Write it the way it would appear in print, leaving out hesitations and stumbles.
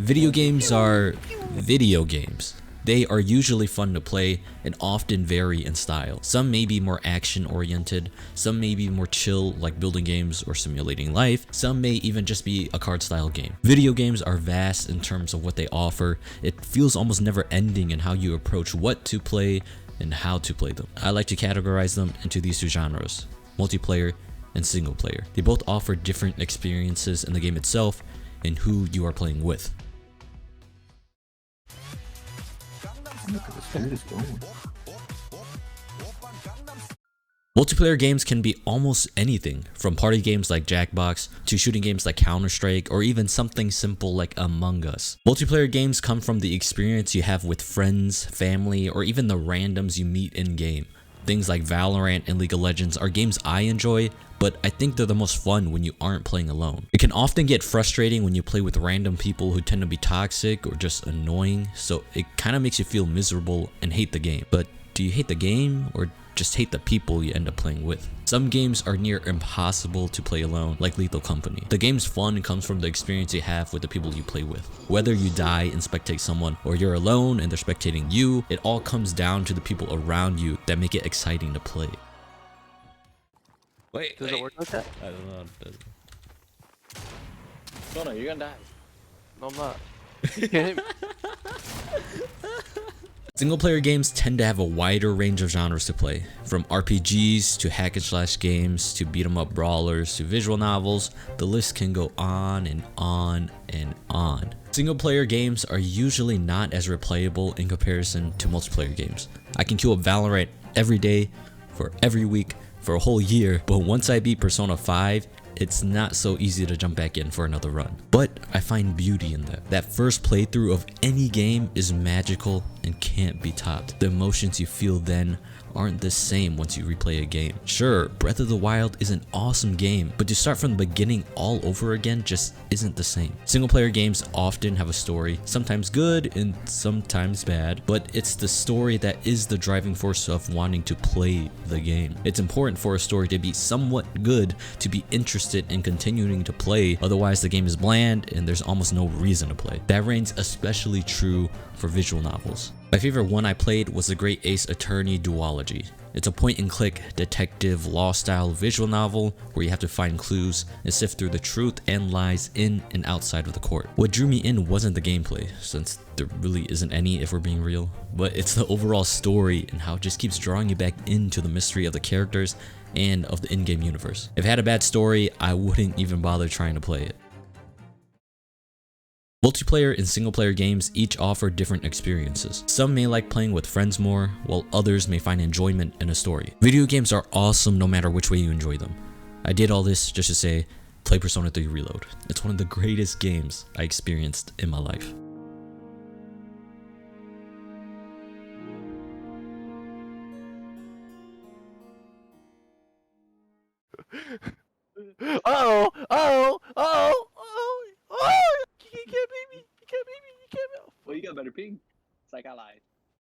Video games are video games. They are usually fun to play and often vary in style. Some may be more action oriented, some may be more chill like building games or simulating life, some may even just be a card style game. Video games are vast in terms of what they offer. It feels almost never ending in how you approach what to play and how to play them. I like to categorize them into these two genres, multiplayer and single player. They both offer different experiences in the game itself and who you are playing with. Multiplayer games can be almost anything, from party games like Jackbox to shooting games like Counter-Strike or even something simple like Among Us. Multiplayer games come from the experience you have with friends, family, or even the randoms you meet in-game. Things like Valorant and League of Legends are games I enjoy, but I think they're the most fun when you aren't playing alone. It can often get frustrating when you play with random people who tend to be toxic or just annoying, so it kind of makes you feel miserable and hate the game. But do you hate the game or just hate the people you end up playing with? Some games are near impossible to play alone, like Lethal Company. The game's fun comes from the experience you have with the people you play with. Whether you die and spectate someone, or you're alone and they're spectating you, it all comes down to the people around you that make it exciting to play. Wait, Does it work like that? I don't know. No, no, you're gonna die. No, I'm not. You can't hit me. Single player games tend to have a wider range of genres to play, from RPGs to hack and slash games to beat 'em up brawlers to visual novels. The list can go on and on and on. Single player games are usually not as replayable in comparison to multiplayer games. I can queue up Valorant every day for every week for a whole year, but once I beat Persona 5, it's not so easy to jump back in for another run. But I find beauty in that. That first playthrough of any game is magical and can't be topped. The emotions you feel then aren't the same once you replay a game. Sure, Breath of the Wild is an awesome game, but to start from the beginning all over again just isn't the same. Single player games often have a story, sometimes good and sometimes bad, but it's the story that is the driving force of wanting to play the game. It's important for a story to be somewhat good to be interested in continuing to play, otherwise the game is bland and there's almost no reason to play. That reigns especially true for visual novels. My favorite one I played was The Great Ace Attorney Duology. It's a point-and-click detective law-style visual novel where you have to find clues and sift through the truth and lies in and outside of the court. What drew me in wasn't the gameplay, since there really isn't any if we're being real, but it's the overall story and how it just keeps drawing you back into the mystery of the characters and of the in-game universe. If it had a bad story, I wouldn't even bother trying to play it. Multiplayer and single-player games each offer different experiences. Some may like playing with friends more, while others may find enjoyment in a story. Video games are awesome no matter which way you enjoy them. I did all this just to say, play Persona 3 Reload. It's one of the greatest games I experienced in my life. Uh-oh! Uh-oh!